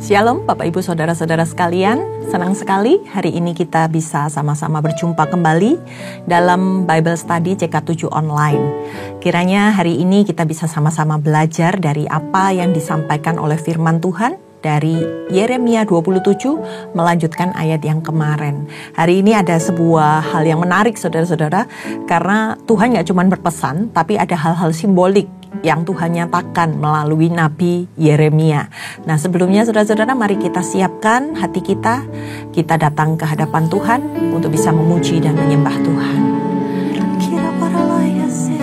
Shalom Bapak Ibu Saudara-saudara sekalian, senang sekali hari ini kita bisa sama-sama berjumpa kembali dalam Bible Study CK7 Online. Kiranya hari ini kita bisa sama-sama belajar dari apa yang disampaikan oleh firman Tuhan dari Yeremia 27 melanjutkan ayat yang kemarin. Hari ini ada sebuah hal yang menarik saudara-saudara, karena Tuhan gak cuma berpesan, tapi ada hal-hal simbolik yang Tuhan nyatakan melalui Nabi Yeremia. Nah sebelumnya saudara-saudara, mari kita siapkan hati kita datang ke hadapan Tuhan untuk bisa memuji dan menyembah Tuhan. Kira para layase,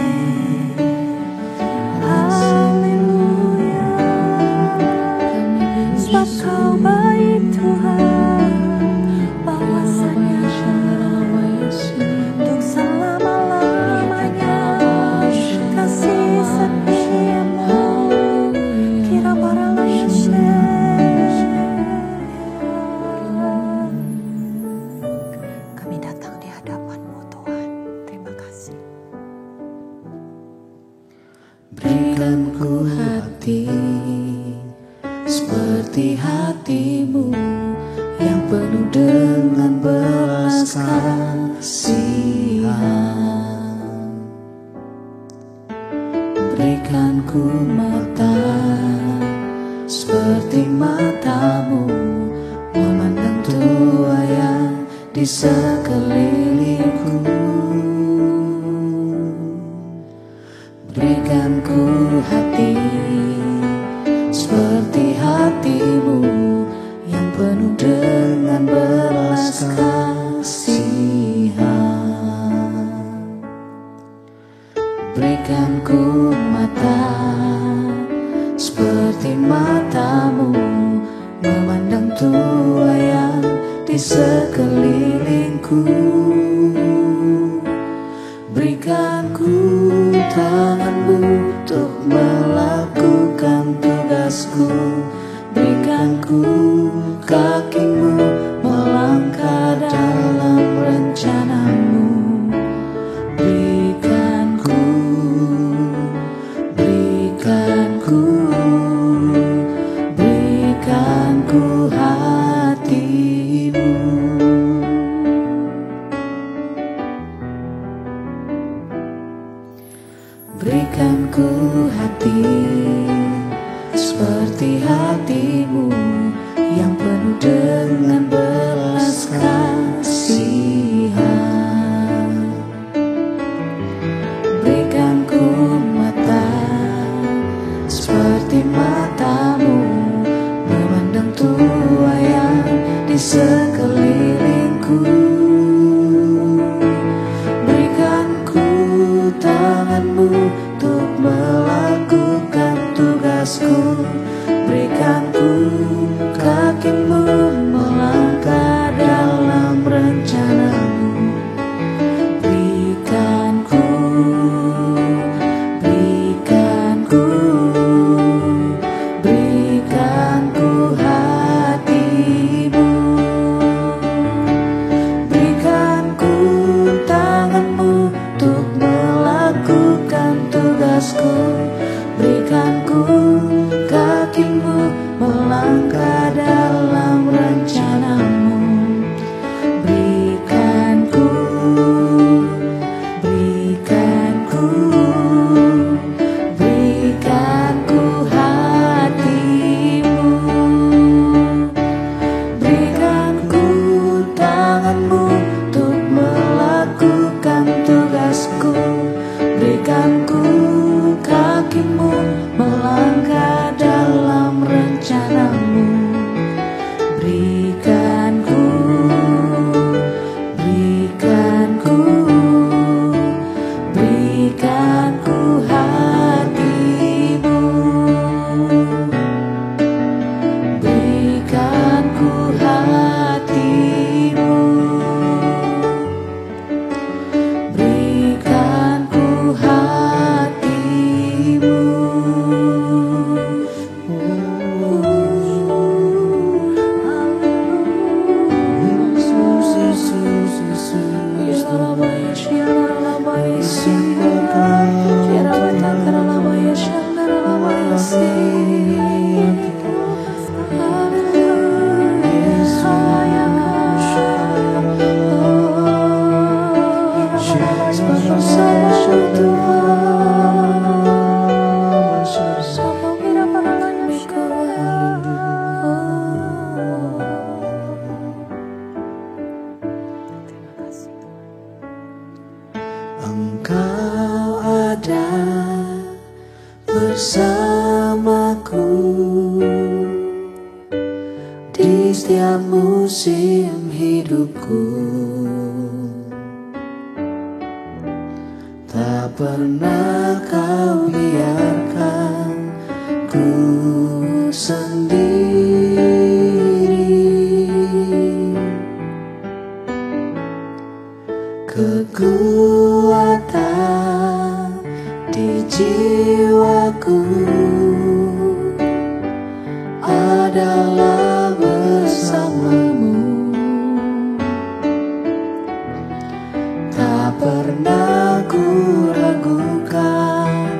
haleluya, sebab Kau baik Tuhan, bahwasanya untuk selama-lamanya kasih setia-Mu. Kira para layase, kami datang di hadapan-Mu Tuhan. Terima kasih. Berikan ku hati seperti hati-Mu yang penuh dengan belas kasihan. Berikan ku mata seperti mata-Mu, memandang tua yang di sekelilingku. Berikan ku hati seperti hati-Mu yang penuh dengan belas kasihan. Berikan ku mata seperti mata-Mu, memandang tua yang di sekelilingku. Berikan ku tangan-Mu untuk melakukan tugasku. Berikan ku kaki-Mu melangkah dalam rencana-Mu. Berikan ku hati-Mu. Berikan ku hati seperti hati-Mu yang penuh dengan belas kasihan. Berikan ku mata seperti mata-Mu, memandang tua yang di sekelilingku. Berikan ku tangan-Mu untuk melakukan tugasku. Berikan ku kaki-Mu melangkah dalam rencana-Mu. Berikan ku hati-Mu. Berikan ku tangan-Mu untuk melakukan tugasku. Berikan ku kaki-Mu melangkah dalam rencana-Mu. Berikan ku hati-Mu. Berikan ku tangan-Mu untuk melakukan tugasku. Berikan ku kaki-Mu melangkah dalam rencana-Mu. bersamaku di setiap musim hidupku. Tak pernah kau biarkan ku sendiri. Kekuatan di jiwaku adalah bersamamu. Tak pernah ku ragukan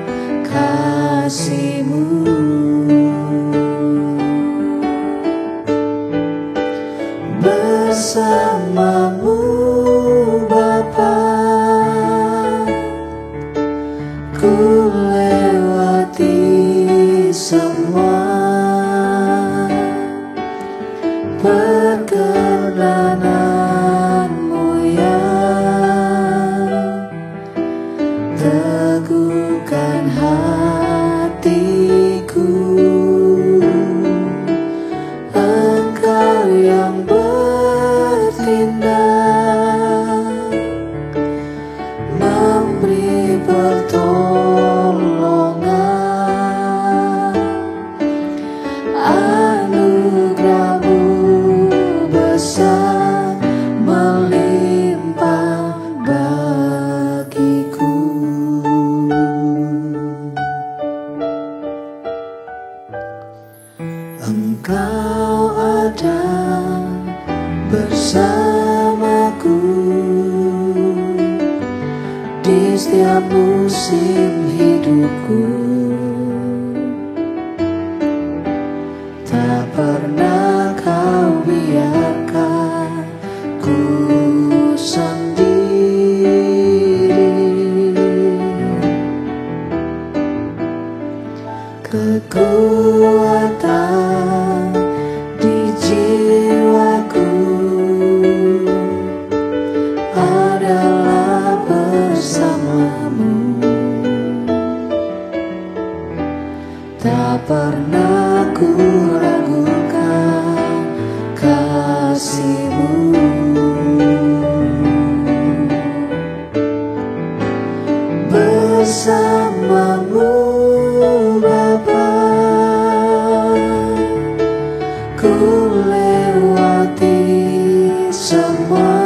kasih-Mu. Bersama-Mu Bapa, ku lewati semua perkenanan-Mu yang teguhkan hatiku. Engkau yang bertindak, memberi pertolongan. Anugerah-Mu besar melimpah bagiku. Engkau ada bersamaku di setiap musim hidupku. Tak pernah kau biarkan ku sendiri. Kekuatan di jiwaku adalah bersama-Mu. Tak pernah ku ragukan kasih-Mu. Bersama-Mu Bapa, ku lewati semua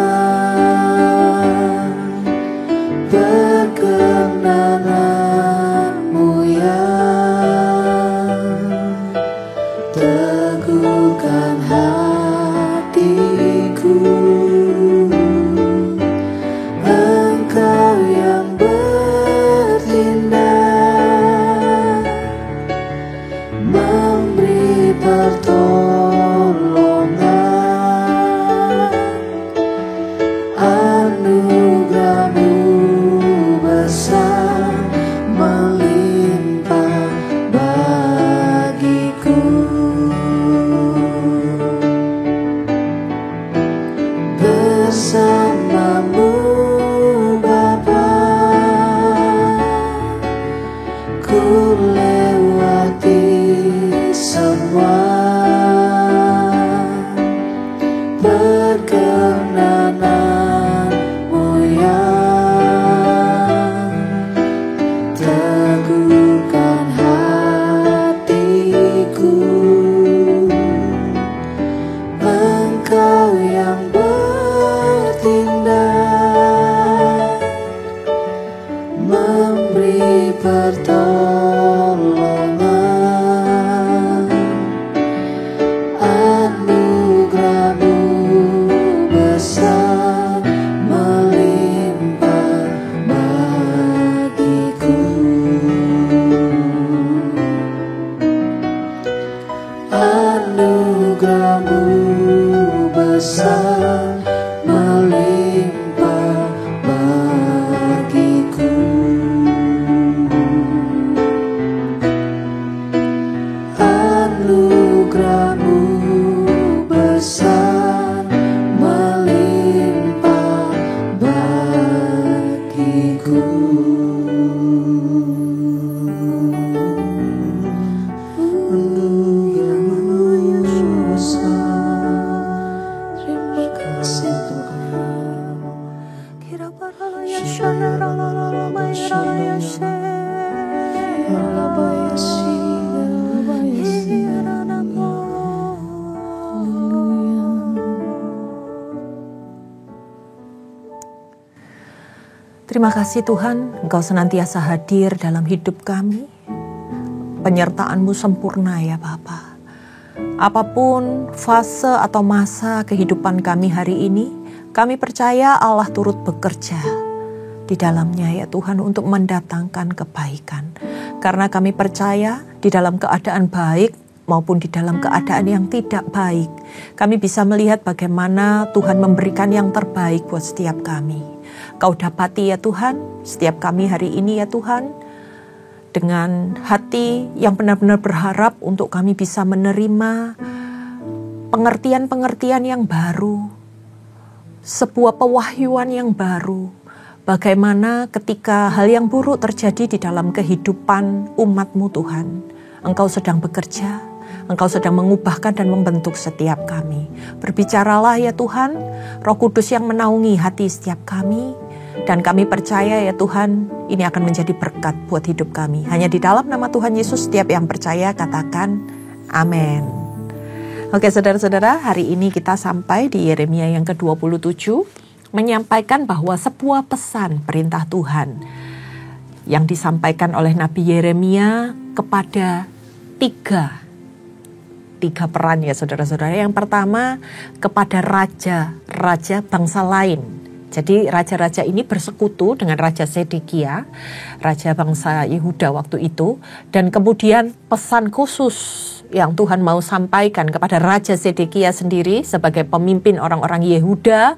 perkenanan-Mu yang teguhkan hatiku. Engkau yang bertindak, memberi pertolongan. Anugerah-Mu besar melimpah bagiku. Bersama-Mu Bapa, ku lewati semua perkenanan-Mu yang teguhkan hatiku. Engkau yang bertindak, memberi pertolongan. Anugerah-Mu besar melimpah bagiku. Anugerah-Mu besar melimpah bagiku. Anugerah-Mu besar melimpah bagiku. Terima kasih Tuhan, Engkau senantiasa hadir dalam hidup kami. Penyertaan-Mu sempurna ya Bapa. Apapun fase atau masa kehidupan kami hari ini, kami percaya Allah turut bekerja di dalamnya ya Tuhan untuk mendatangkan kebaikan. Karena kami percaya di dalam keadaan baik maupun di dalam keadaan yang tidak baik, kami bisa melihat bagaimana Tuhan memberikan yang terbaik buat setiap kami. Kau dapati ya Tuhan, setiap kami hari ini ya Tuhan, dengan hati yang benar-benar berharap untuk kami bisa menerima pengertian-pengertian yang baru, sebuah pewahyuan yang baru, bagaimana ketika hal yang buruk terjadi di dalam kehidupan umat-Mu Tuhan, Engkau sedang bekerja, Engkau sedang mengubahkan dan membentuk setiap kami. Berbicaralah ya Tuhan, Roh Kudus yang menaungi hati setiap kami, dan kami percaya ya Tuhan, ini akan menjadi berkat buat hidup kami. Hanya di dalam nama Tuhan Yesus, setiap yang percaya katakan amin. Oke saudara-saudara, hari ini kita sampai di Yeremia yang ke-27, menyampaikan bahwa sebuah pesan perintah Tuhan yang disampaikan oleh Nabi Yeremia kepada tiga peran ya saudara-saudara. Yang pertama kepada raja bangsa lain. Jadi raja-raja ini bersekutu dengan Raja Sedekia, raja bangsa Yehuda waktu itu. Dan kemudian pesan khusus yang Tuhan mau sampaikan kepada Raja Sedekia sendiri sebagai pemimpin orang-orang Yehuda.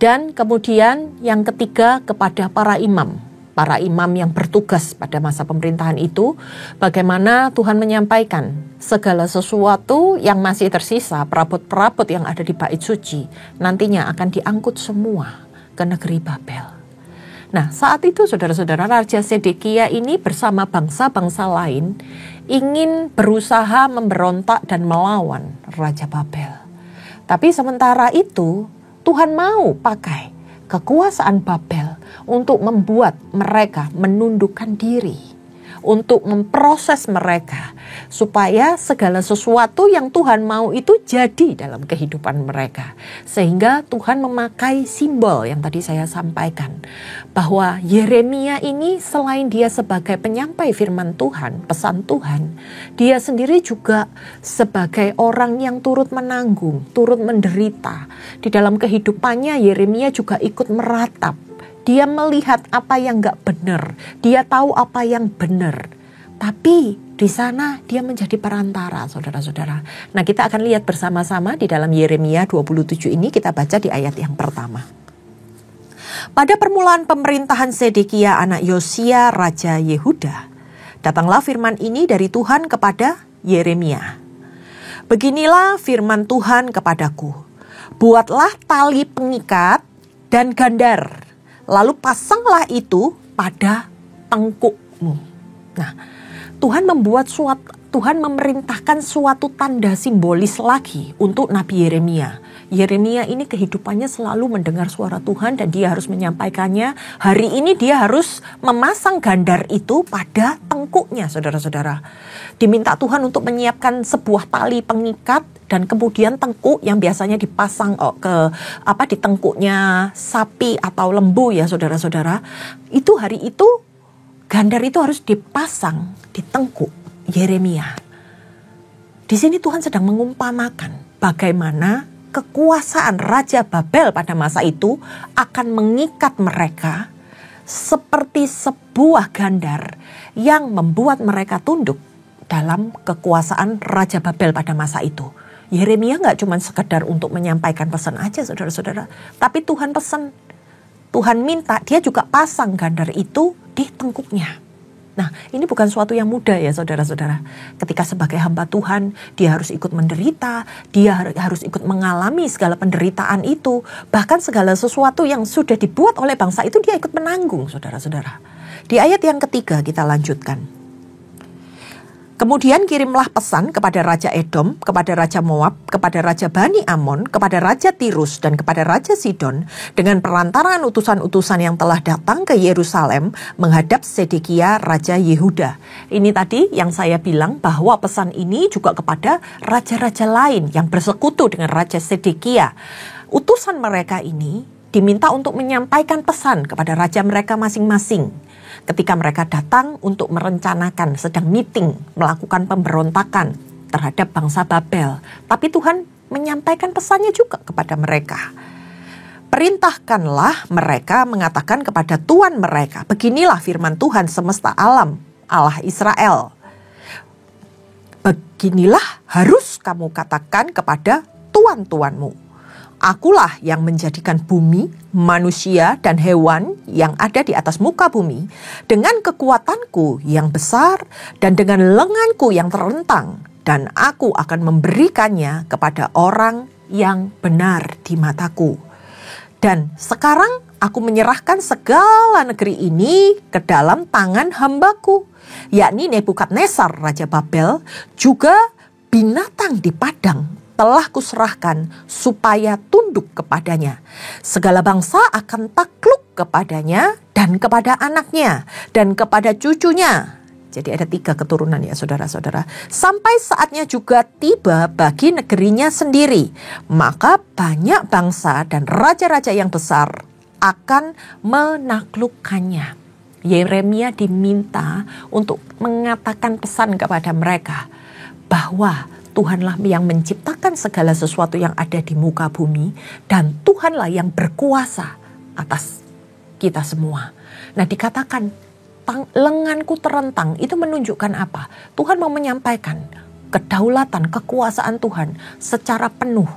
Dan kemudian yang ketiga kepada para imam yang bertugas pada masa pemerintahan itu, bagaimana Tuhan menyampaikan segala sesuatu yang masih tersisa, perabot-perabot yang ada di bait suci, nantinya akan diangkut semua ke negeri Babel. Nah, saat itu saudara-saudara, Raja Sedekia ini bersama bangsa-bangsa lain ingin berusaha memberontak dan melawan Raja Babel. Tapi sementara itu, Tuhan mau pakai kekuasaan Babel untuk membuat mereka menundukkan diri, untuk memproses mereka supaya segala sesuatu yang Tuhan mau itu jadi dalam kehidupan mereka. Sehingga Tuhan memakai simbol yang tadi saya sampaikan, bahwa Yeremia ini selain dia sebagai penyampai firman Tuhan, pesan Tuhan, dia sendiri juga sebagai orang yang turut menanggung, turut menderita. Di dalam kehidupannya Yeremia juga ikut meratap. Dia melihat apa yang gak benar, dia tahu apa yang benar. Tapi di sana dia menjadi perantara, saudara-saudara. Nah, kita akan lihat bersama-sama di dalam Yeremia 27 ini, kita baca di ayat yang pertama. Pada permulaan pemerintahan Sedekia anak Yosia Raja Yehuda, datanglah firman ini dari Tuhan kepada Yeremia. Beginilah firman Tuhan kepadaku, buatlah tali pengikat dan gandar, lalu pasanglah itu pada tengkukmu. Nah, Tuhan memerintahkan suatu tanda simbolis lagi untuk Nabi Yeremia. Yeremia ini kehidupannya selalu mendengar suara Tuhan dan dia harus menyampaikannya. Hari ini dia harus memasang gandar itu pada tengkuknya, saudara-saudara. Diminta Tuhan untuk menyiapkan sebuah tali pengikat dan kemudian tengkuk yang biasanya dipasang di tengkuknya sapi atau lembu ya saudara-saudara. Itu hari itu gandar itu harus dipasang di tengkuk Yeremia. Di sini Tuhan sedang mengumpamakan bagaimana kekuasaan Raja Babel pada masa itu akan mengikat mereka seperti sebuah gandar yang membuat mereka tunduk dalam kekuasaan Raja Babel pada masa itu. Yeremia gak cuma sekedar untuk menyampaikan pesan aja saudara-saudara, tapi Tuhan pesan, Tuhan minta dia juga pasang gandar itu di tengkuknya. Nah, ini bukan suatu yang mudah ya saudara-saudara. Ketika sebagai hamba Tuhan, dia harus ikut menderita, dia harus ikut mengalami segala penderitaan itu. Bahkan segala sesuatu yang sudah dibuat oleh bangsa itu dia ikut menanggung saudara-saudara. Di ayat yang ketiga kita lanjutkan. Kemudian kirimlah pesan kepada Raja Edom, kepada Raja Moab, kepada Raja Bani Amon, kepada Raja Tirus, dan kepada Raja Sidon dengan perantaraan utusan-utusan yang telah datang ke Yerusalem menghadap Sedekia Raja Yehuda. Ini tadi yang saya bilang bahwa pesan ini juga kepada raja-raja lain yang bersekutu dengan Raja Sedekia. Utusan mereka ini diminta untuk menyampaikan pesan kepada raja mereka masing-masing. Ketika mereka datang untuk merencanakan, sedang meeting, melakukan pemberontakan terhadap bangsa Babel. Tapi Tuhan menyampaikan pesannya juga kepada mereka. Perintahkanlah mereka mengatakan kepada Tuhan mereka, beginilah firman Tuhan semesta alam, Allah Israel. Beginilah harus kamu katakan kepada Tuhan-Tuhanmu. Akulah yang menjadikan bumi, manusia, dan hewan yang ada di atas muka bumi dengan kekuatanku yang besar dan dengan lenganku yang terentang. Dan aku akan memberikannya kepada orang yang benar di mataku. Dan sekarang aku menyerahkan segala negeri ini ke dalam tangan hambaku, yakni Nebukadnezar Raja Babel, juga binatang di padang telah kuserahkan supaya tunduk kepadanya. Segala bangsa akan takluk kepadanya dan kepada anaknya dan kepada cucunya. Jadi ada 3 keturunan ya saudara-saudara. Sampai saatnya juga tiba bagi negerinya sendiri. Maka banyak bangsa dan raja-raja yang besar akan menaklukkannya. Yeremia diminta untuk mengatakan pesan kepada mereka bahwa Tuhanlah yang menciptakan segala sesuatu yang ada di muka bumi. Dan Tuhanlah yang berkuasa atas kita semua. Nah dikatakan lenganku terentang, itu menunjukkan apa? Tuhan mau menyampaikan kedaulatan, kekuasaan Tuhan secara penuh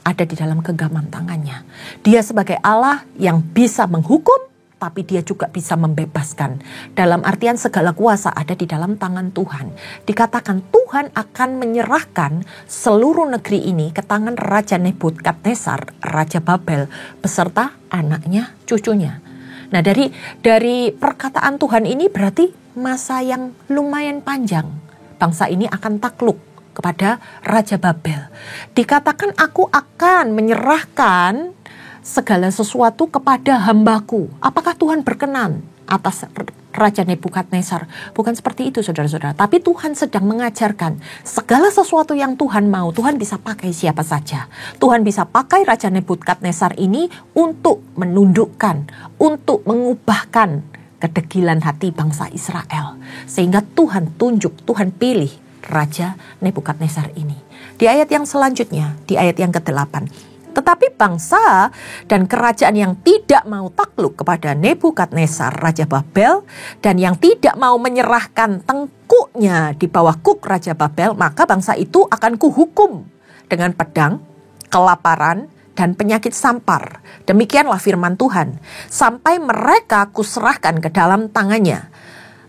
ada di dalam genggaman tangannya. Dia sebagai Allah yang bisa menghukum, tapi dia juga bisa membebaskan. Dalam artian segala kuasa ada di dalam tangan Tuhan. Dikatakan Tuhan akan menyerahkan seluruh negeri ini ke tangan Raja Nebukadnezar, Raja Babel, beserta anaknya, cucunya. Nah dari perkataan Tuhan ini berarti masa yang lumayan panjang. Bangsa ini akan takluk kepada Raja Babel. Dikatakan aku akan menyerahkan segala sesuatu kepada hambaku. Apakah Tuhan berkenan atas Raja Nebukadnezar? Bukan seperti itu saudara-saudara. Tapi Tuhan sedang mengajarkan segala sesuatu yang Tuhan mau. Tuhan bisa pakai siapa saja. Tuhan bisa pakai Raja Nebukadnezar ini untuk menundukkan, untuk mengubahkan kedegilan hati bangsa Israel. Sehingga Tuhan tunjuk, Tuhan pilih Raja Nebukadnezar ini. Di ayat yang selanjutnya, di ayat yang ke-8. Tetapi bangsa dan kerajaan yang tidak mau takluk kepada Nebukadnezar Raja Babel dan yang tidak mau menyerahkan tengkuknya di bawah kuk Raja Babel, maka bangsa itu akan kuhukum dengan pedang, kelaparan, dan penyakit sampar. Demikianlah firman Tuhan. Sampai mereka kuserahkan ke dalam tangannya.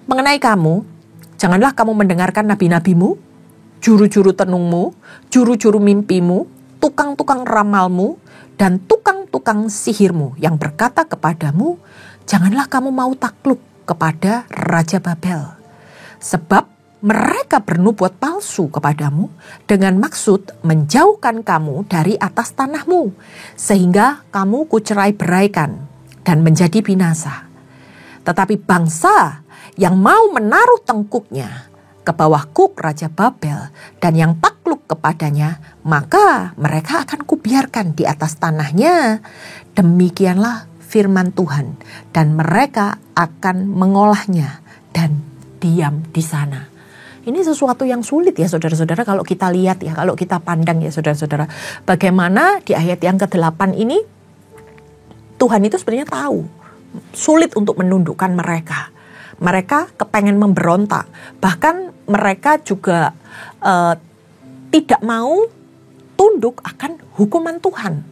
Mengenai kamu, janganlah kamu mendengarkan nabi-nabimu, juru-juru tenungmu, juru-juru mimpimu, tukang-tukang ramalmu, dan tukang-tukang sihirmu yang berkata kepadamu, janganlah kamu mau takluk kepada Raja Babel. Sebab mereka bernubuat palsu kepadamu dengan maksud menjauhkan kamu dari atas tanahmu, sehingga kamu kucerai beraikan dan menjadi binasa. Tetapi bangsa yang mau menaruh tengkuknya ke bawah kuk Raja Babel dan yang takluk kepadanya, maka mereka akan kubiarkan di atas tanahnya. Demikianlah firman Tuhan, dan mereka akan mengolahnya dan diam di sana. Ini sesuatu yang sulit ya saudara-saudara kalau kita lihat ya, kalau kita pandang ya saudara-saudara. Bagaimana di ayat yang ke-8 ini Tuhan itu sebenarnya tahu sulit untuk menundukkan mereka. Mereka kepengen memberontak. Bahkan mereka juga tidak mau tunduk akan hukuman Tuhan.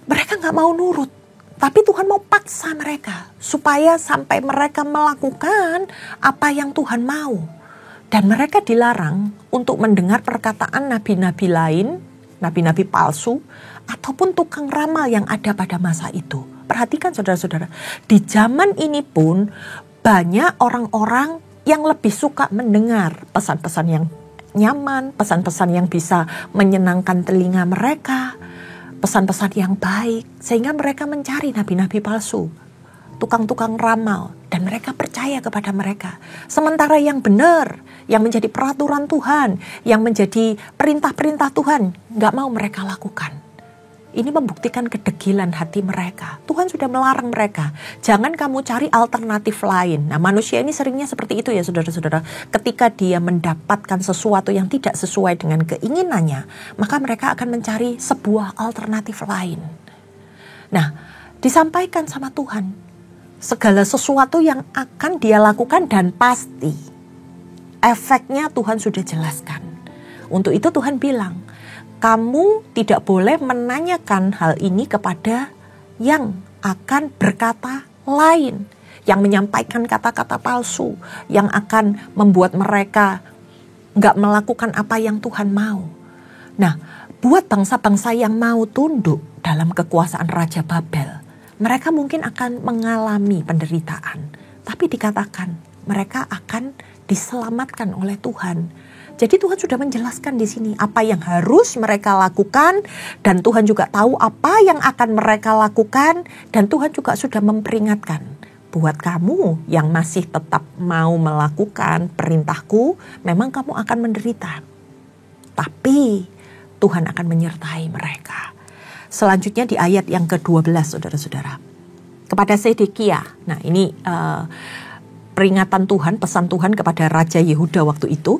Mereka gak mau nurut. Tapi Tuhan mau paksa mereka. Supaya sampai mereka melakukan apa yang Tuhan mau. Dan mereka dilarang untuk mendengar perkataan nabi-nabi lain. Nabi-nabi palsu. Ataupun tukang ramal yang ada pada masa itu. Perhatikan saudara-saudara. Di zaman ini pun banyak orang-orang yang lebih suka mendengar pesan-pesan yang nyaman, pesan-pesan yang bisa menyenangkan telinga mereka, pesan-pesan yang baik, sehingga mereka mencari nabi-nabi palsu, tukang-tukang ramal, dan mereka percaya kepada mereka. Sementara yang benar, yang menjadi peraturan Tuhan, yang menjadi perintah-perintah Tuhan, gak mau mereka lakukan. Ini membuktikan kedegilan hati mereka. Tuhan sudah melarang mereka. Jangan kamu cari alternatif lain. Nah, manusia ini seringnya seperti itu ya saudara-saudara. Ketika dia mendapatkan sesuatu yang tidak sesuai dengan keinginannya, maka mereka akan mencari sebuah alternatif lain. Nah, disampaikan sama Tuhan segala sesuatu yang akan dia lakukan dan pasti efeknya Tuhan sudah jelaskan. Untuk itu Tuhan bilang, kamu tidak boleh menanyakan hal ini kepada yang akan berkata lain, yang menyampaikan kata-kata palsu, yang akan membuat mereka nggak melakukan apa yang Tuhan mau. Nah, buat bangsa-bangsa yang mau tunduk dalam kekuasaan Raja Babel, mereka mungkin akan mengalami penderitaan, tapi dikatakan mereka akan diselamatkan oleh Tuhan. Jadi Tuhan sudah menjelaskan di sini apa yang harus mereka lakukan, dan Tuhan juga tahu apa yang akan mereka lakukan, dan Tuhan juga sudah memperingatkan buat kamu yang masih tetap mau melakukan perintahku, memang kamu akan menderita. Tapi Tuhan akan menyertai mereka. Selanjutnya di ayat yang ke-12 saudara-saudara. Kepada Sedekia, nah ini peringatan Tuhan, pesan Tuhan kepada Raja Yehuda waktu itu.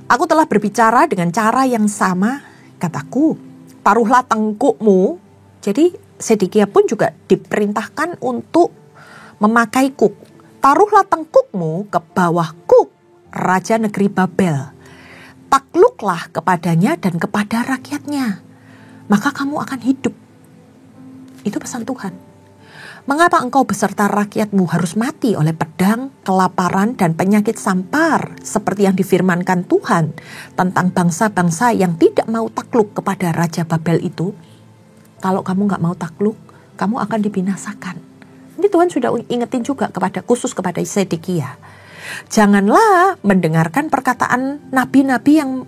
Aku telah berbicara dengan cara yang sama, kataku, taruhlah tengkukmu. Jadi Sedekia pun juga diperintahkan untuk memakai kuk. Taruhlah tengkukmu ke bawah kuk Raja negeri Babel. Takluklah kepadanya dan kepada rakyatnya, maka kamu akan hidup. Itu pesan Tuhan. Mengapa engkau beserta rakyatmu harus mati oleh pedang, kelaparan, dan penyakit sampar seperti yang difirmankan Tuhan tentang bangsa-bangsa yang tidak mau takluk kepada Raja Babel itu? Kalau kamu gak mau takluk, kamu akan dibinasakan. Ini Tuhan sudah ingetin juga khusus kepada Sedekia. Janganlah mendengarkan perkataan nabi-nabi yang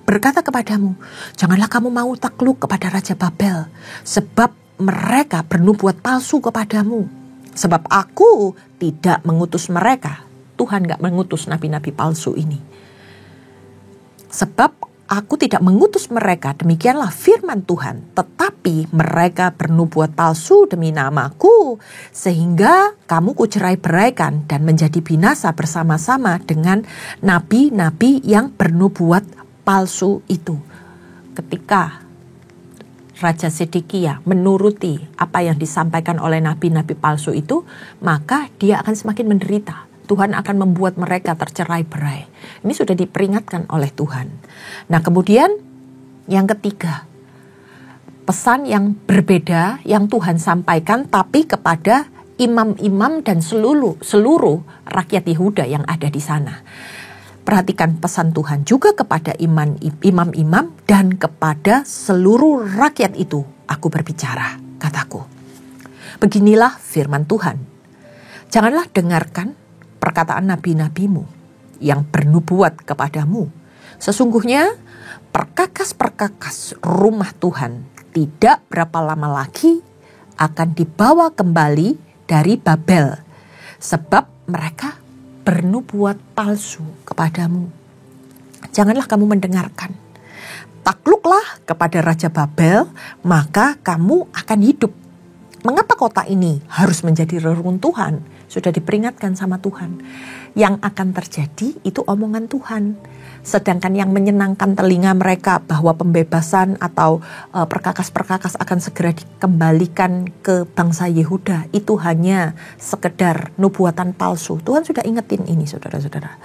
berkata kepadamu, janganlah kamu mau takluk kepada Raja Babel, sebab mereka bernubuat palsu kepadamu. Sebab aku tidak mengutus mereka. Tuhan gak mengutus nabi-nabi palsu ini. Sebab aku tidak mengutus mereka, demikianlah firman Tuhan. Tetapi mereka bernubuat palsu demi namaku, sehingga kamu kucerai-beraikan dan menjadi binasa bersama-sama dengan nabi-nabi yang bernubuat palsu itu. Ketika Raja Sedekia menuruti apa yang disampaikan oleh nabi-nabi palsu itu, maka dia akan semakin menderita. Tuhan akan membuat mereka tercerai-berai. Ini sudah diperingatkan oleh Tuhan. Nah, kemudian yang ketiga, pesan yang berbeda yang Tuhan sampaikan tapi kepada imam-imam dan seluruh rakyat Yehuda yang ada di sana. Perhatikan pesan Tuhan juga kepada imam-imam dan kepada seluruh rakyat itu. Aku berbicara, kataku. Beginilah firman Tuhan. Janganlah dengarkan perkataan nabi-nabimu yang bernubuat kepadamu. Sesungguhnya perkakas-perkakas rumah Tuhan tidak berapa lama lagi akan dibawa kembali dari Babel. Sebab mereka bernubuat palsu kepadamu. Janganlah kamu mendengarkan. Takluklah kepada Raja Babel, maka kamu akan hidup. Mengapa kota ini harus menjadi reruntuhan? Sudah diperingatkan sama Tuhan. Yang akan terjadi itu omongan Tuhan. Sedangkan yang menyenangkan telinga mereka bahwa pembebasan atau perkakas-perkakas akan segera dikembalikan ke bangsa Yehuda, itu hanya sekedar nubuatan palsu. Tuhan sudah ingetin ini saudara-saudara.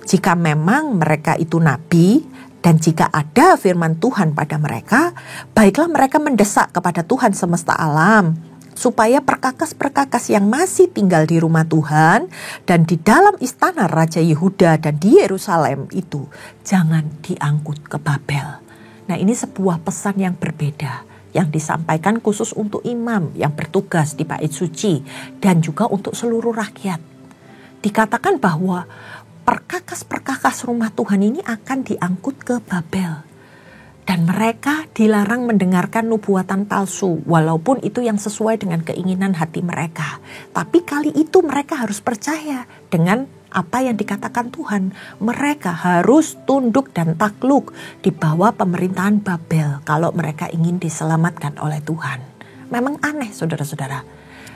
Jika memang mereka itu nabi dan jika ada firman Tuhan pada mereka, baiklah mereka mendesak kepada Tuhan semesta alam supaya perkakas-perkakas yang masih tinggal di rumah Tuhan dan di dalam istana Raja Yehuda dan di Yerusalem itu jangan diangkut ke Babel. Nah, ini sebuah pesan yang berbeda yang disampaikan khusus untuk imam yang bertugas di bait suci dan juga untuk seluruh rakyat. Dikatakan bahwa perkakas-perkakas rumah Tuhan ini akan diangkut ke Babel. Dan mereka dilarang mendengarkan nubuatan palsu, walaupun itu yang sesuai dengan keinginan hati mereka. Tapi kali itu mereka harus percaya dengan Apa yang dikatakan Tuhan, mereka harus tunduk dan takluk di bawah pemerintahan Babel kalau mereka ingin diselamatkan oleh Tuhan. Memang aneh saudara-saudara,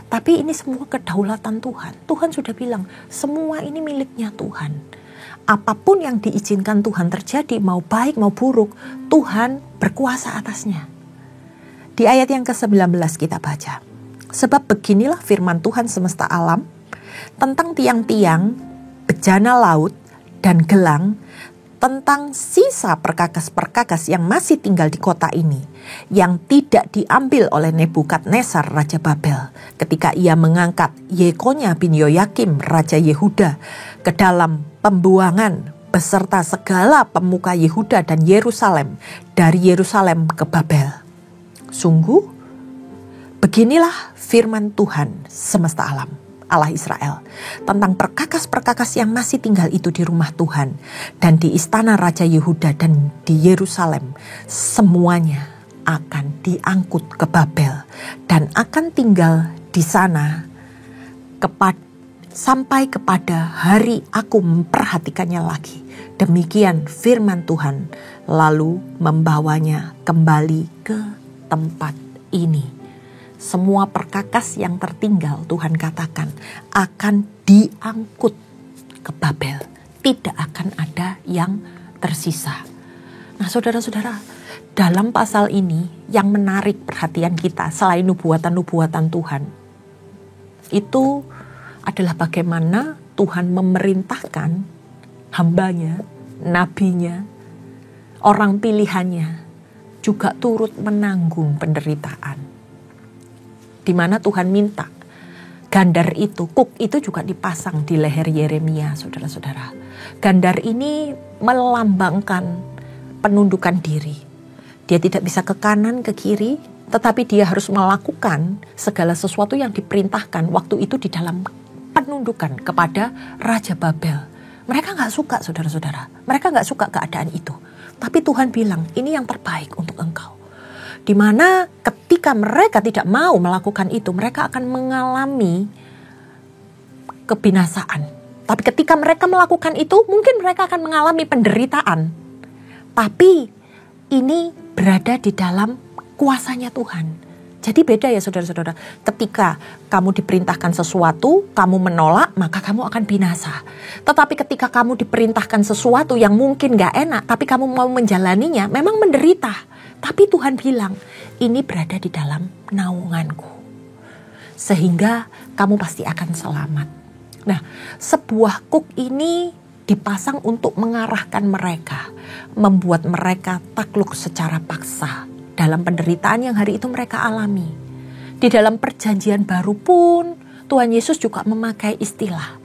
tapi ini semua kedaulatan Tuhan. Tuhan sudah bilang, semua ini miliknya Tuhan. Apapun yang diizinkan Tuhan terjadi, mau baik mau buruk, Tuhan berkuasa atasnya. Di ayat yang ke-19 kita baca, sebab beginilah firman Tuhan semesta alam tentang tiang-tiang, bejana laut, dan gelang, tentang sisa perkakas-perkakas yang masih tinggal di kota ini, yang tidak diambil oleh Nebukadnezar Raja Babel, ketika ia mengangkat Yekonya bin Yoyakim Raja Yehuda ke dalam pembuangan, beserta segala pemuka Yehuda dan Yerusalem, dari Yerusalem ke Babel. Sungguh, beginilah firman Tuhan semesta alam, Allah Israel, tentang perkakas-perkakas yang masih tinggal itu di rumah Tuhan dan di istana Raja Yehuda dan di Yerusalem. Semuanya akan diangkut ke Babel dan akan tinggal di sana sampai kepada hari aku memperhatikannya lagi. Demikian firman Tuhan, lalu membawanya kembali ke tempat ini. Semua perkakas yang tertinggal, Tuhan katakan, akan diangkut ke Babel. Tidak akan ada yang tersisa. Nah saudara-saudara, dalam pasal ini yang menarik perhatian kita selain nubuatan-nubuatan Tuhan, itu adalah bagaimana Tuhan memerintahkan hambanya, nabinya, orang pilihannya, juga turut menanggung penderitaan. Di mana Tuhan minta gandar itu, kuk itu juga dipasang di leher Yeremia, saudara-saudara. Gandar ini melambangkan penundukan diri. Dia tidak bisa ke kanan, ke kiri, tetapi dia harus melakukan segala sesuatu yang diperintahkan waktu itu di dalam penundukan kepada Raja Babel. Mereka gak suka, saudara-saudara. Mereka gak suka keadaan itu. Tapi Tuhan bilang, ini yang terbaik untuk engkau. Di mana ketika mereka tidak mau melakukan itu, mereka akan mengalami kebinasaan. Tapi ketika mereka melakukan itu, mungkin mereka akan mengalami penderitaan. Tapi ini berada di dalam kuasanya Tuhan. Jadi beda ya saudara-saudara. Ketika kamu diperintahkan sesuatu, kamu menolak, maka kamu akan binasa. Tetapi ketika kamu diperintahkan sesuatu yang mungkin gak enak, tapi kamu mau menjalaninya, memang menderita. Tapi Tuhan bilang, ini berada di dalam naunganku. Sehingga kamu pasti akan selamat. Nah, sebuah kuk ini dipasang untuk mengarahkan mereka. Membuat mereka takluk secara paksa dalam penderitaan yang hari itu mereka alami. Di dalam perjanjian baru pun, Tuhan Yesus juga memakai istilah,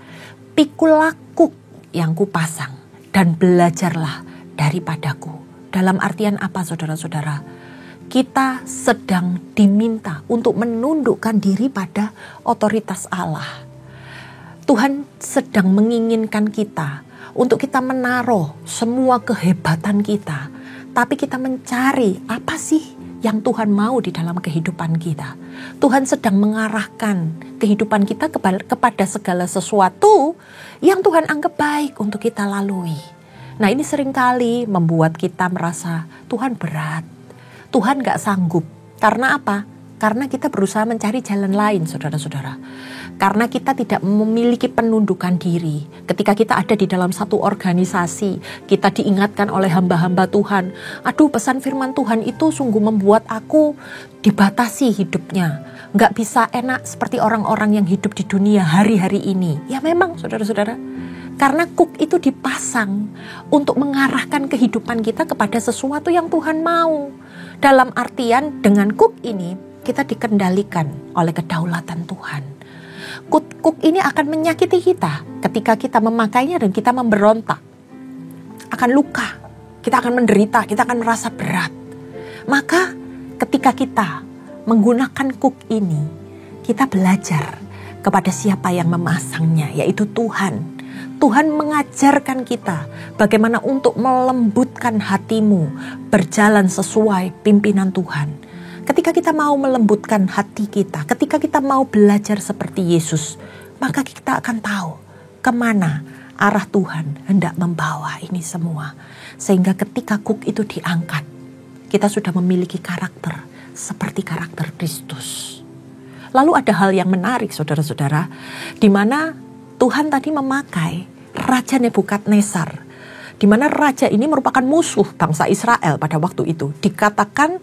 pikulah kuk yang kupasang dan belajarlah daripadaku. Dalam artian apa saudara-saudara? Kita sedang diminta untuk menundukkan diri pada otoritas Allah. Tuhan sedang menginginkan kita untuk kita menaruh semua kehebatan kita. Tapi kita mencari apa sih yang Tuhan mau di dalam kehidupan kita. Tuhan sedang mengarahkan kehidupan kita kepada segala sesuatu yang Tuhan anggap baik untuk kita lalui. Nah ini seringkali membuat kita merasa Tuhan berat, Tuhan gak sanggup. Karena apa? Karena kita berusaha mencari jalan lain saudara-saudara. Karena kita tidak memiliki penundukan diri. Ketika kita ada di dalam satu organisasi, kita diingatkan oleh hamba-hamba Tuhan. Aduh, pesan firman Tuhan itu sungguh membuat aku dibatasi hidupnya. Gak bisa enak seperti orang-orang yang hidup di dunia hari-hari ini. Ya memang saudara-saudara. Karena kuk itu dipasang untuk mengarahkan kehidupan kita kepada sesuatu yang Tuhan mau. Dalam artian dengan kuk ini kita dikendalikan oleh kedaulatan Tuhan. Kuk ini akan menyakiti kita ketika kita memakainya dan kita memberontak. Akan luka, kita akan menderita, kita akan merasa berat. Maka ketika kita menggunakan kuk ini, kita belajar kepada siapa yang memasangnya, yaitu Tuhan. Tuhan mengajarkan kita bagaimana untuk melembutkan hatimu, berjalan sesuai pimpinan Tuhan. Ketika kita mau melembutkan hati kita, ketika kita mau belajar seperti Yesus, maka kita akan tahu kemana arah Tuhan hendak membawa ini semua. Sehingga ketika kuk itu diangkat, kita sudah memiliki karakter seperti karakter Kristus. Lalu ada hal yang menarik saudara-saudara, di mana Tuhan tadi memakai Raja Nebukadnezar, di mana raja ini merupakan musuh bangsa Israel pada waktu itu. Dikatakan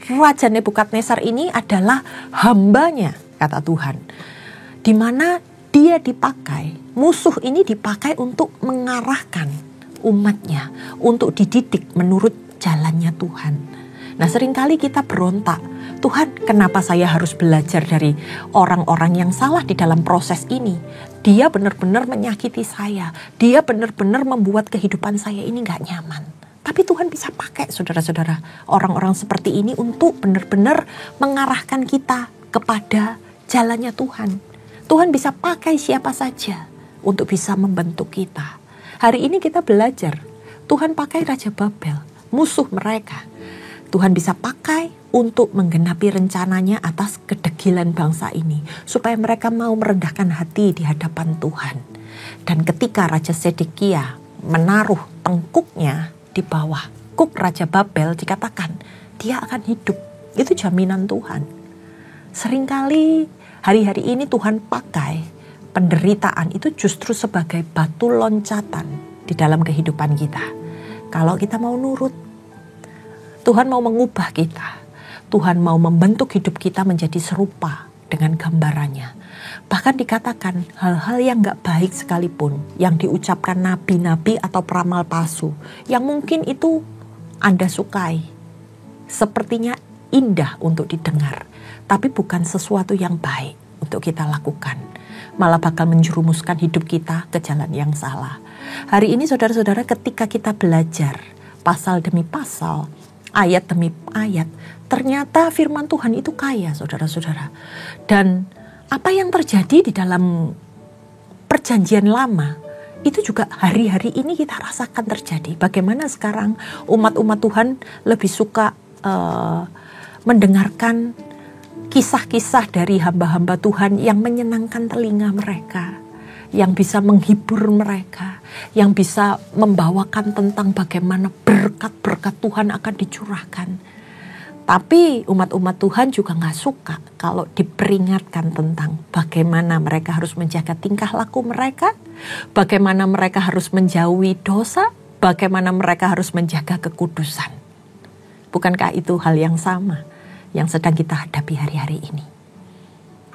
Raja Nebukadnezar ini adalah hambanya, kata Tuhan. Di mana dia dipakai, musuh ini dipakai untuk mengarahkan umatnya, untuk dididik menurut jalannya Tuhan. Nah, seringkali kita berontak, Tuhan, kenapa saya harus belajar dari orang-orang yang salah di dalam proses ini? Dia benar-benar menyakiti saya, dia benar-benar membuat kehidupan saya ini gak nyaman. Tapi Tuhan bisa pakai saudara-saudara, orang-orang seperti ini untuk benar-benar mengarahkan kita kepada jalannya Tuhan. Tuhan bisa pakai siapa saja untuk bisa membentuk kita. Hari ini kita belajar, Tuhan pakai Raja Babel, musuh mereka. Tuhan bisa pakai untuk menggenapi rencananya atas kedegilan bangsa ini, supaya mereka mau merendahkan hati di hadapan Tuhan. Dan ketika Raja Sedekia menaruh tengkuknya di bawah kuk Raja Babel, dikatakan dia akan hidup. Itu jaminan Tuhan. Seringkali hari-hari ini Tuhan pakai penderitaan itu justru sebagai batu loncatan di dalam kehidupan kita. Kalau kita mau nurut, Tuhan mau mengubah kita. Tuhan mau membentuk hidup kita menjadi serupa dengan gambarannya. Bahkan dikatakan hal-hal yang gak baik sekalipun yang diucapkan nabi-nabi atau peramal palsu, yang mungkin itu Anda sukai, sepertinya indah untuk didengar, tapi bukan sesuatu yang baik untuk kita lakukan. Malah bakal menjerumuskan hidup kita ke jalan yang salah. Hari ini saudara-saudara, ketika kita belajar pasal demi pasal, ayat demi ayat, ternyata firman Tuhan itu kaya saudara-saudara. Dan apa yang terjadi di dalam perjanjian lama, itu juga hari-hari ini kita rasakan terjadi. Bagaimana sekarang umat-umat Tuhan lebih suka mendengarkan kisah-kisah dari hamba-hamba Tuhan yang menyenangkan telinga mereka, yang bisa menghibur mereka, yang bisa membawakan tentang bagaimana berkat-berkat Tuhan akan dicurahkan. Tapi umat-umat Tuhan juga gak suka kalau diperingatkan tentang bagaimana mereka harus menjaga tingkah laku mereka, bagaimana mereka harus menjauhi dosa, bagaimana mereka harus menjaga kekudusan. Bukankah itu hal yang sama yang sedang kita hadapi hari-hari ini?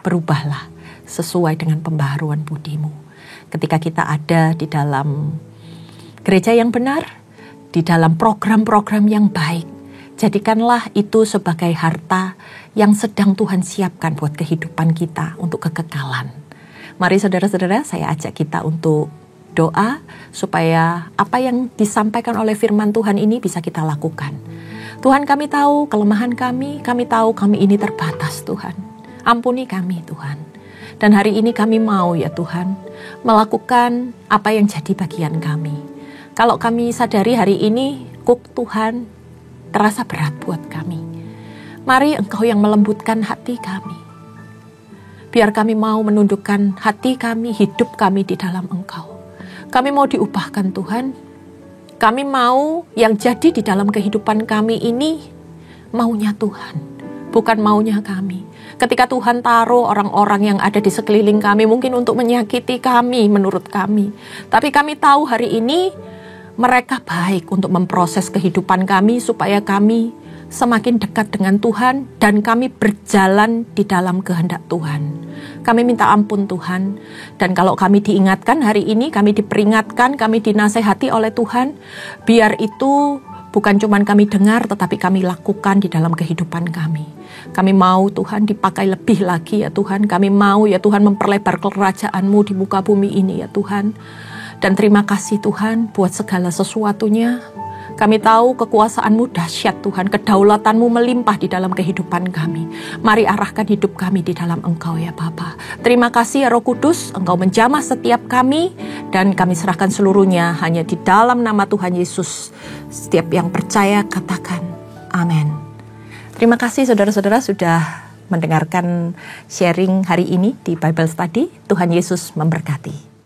Berubahlah sesuai dengan pembaharuan budimu. Ketika kita ada di dalam gereja yang benar, di dalam program-program yang baik, jadikanlah itu sebagai harta yang sedang Tuhan siapkan buat kehidupan kita untuk kekekalan. Mari saudara-saudara, saya ajak kita untuk doa supaya apa yang disampaikan oleh firman Tuhan ini bisa kita lakukan. Tuhan, kami tahu kelemahan kami tahu kami ini terbatas Tuhan. Ampuni kami Tuhan. Dan hari ini kami mau ya Tuhan, melakukan apa yang jadi bagian kami. Kalau kami sadari hari ini, kuk Tuhan terasa berat buat kami. Mari Engkau yang melembutkan hati kami. Biar kami mau menundukkan hati kami, hidup kami di dalam Engkau. Kami mau diubahkan Tuhan. Kami mau yang jadi di dalam kehidupan kami ini maunya Tuhan, bukan maunya kami. Ketika Tuhan taruh orang-orang yang ada di sekeliling kami mungkin untuk menyakiti kami menurut kami. Tapi kami tahu hari ini mereka baik untuk memproses kehidupan kami supaya kami semakin dekat dengan Tuhan dan kami berjalan di dalam kehendak Tuhan. Kami minta ampun Tuhan, dan kalau kami diingatkan hari ini, kami diperingatkan, kami dinasehati oleh Tuhan, biar itu bukan cuma kami dengar tetapi kami lakukan di dalam kehidupan kami. Kami mau Tuhan dipakai lebih lagi ya Tuhan, kami mau ya Tuhan memperlebar kerajaan-Mu di muka bumi ini ya Tuhan. Dan terima kasih Tuhan buat segala sesuatunya. Kami tahu kekuasaan-Mu dahsyat Tuhan, kedaulatan-Mu melimpah di dalam kehidupan kami. Mari arahkan hidup kami di dalam Engkau ya Bapa. Terima kasih ya Roh Kudus, Engkau menjamah setiap kami dan kami serahkan seluruhnya hanya di dalam nama Tuhan Yesus. Setiap yang percaya katakan amin. Terima kasih saudara-saudara sudah mendengarkan sharing hari ini di Bible Study. Tuhan Yesus memberkati.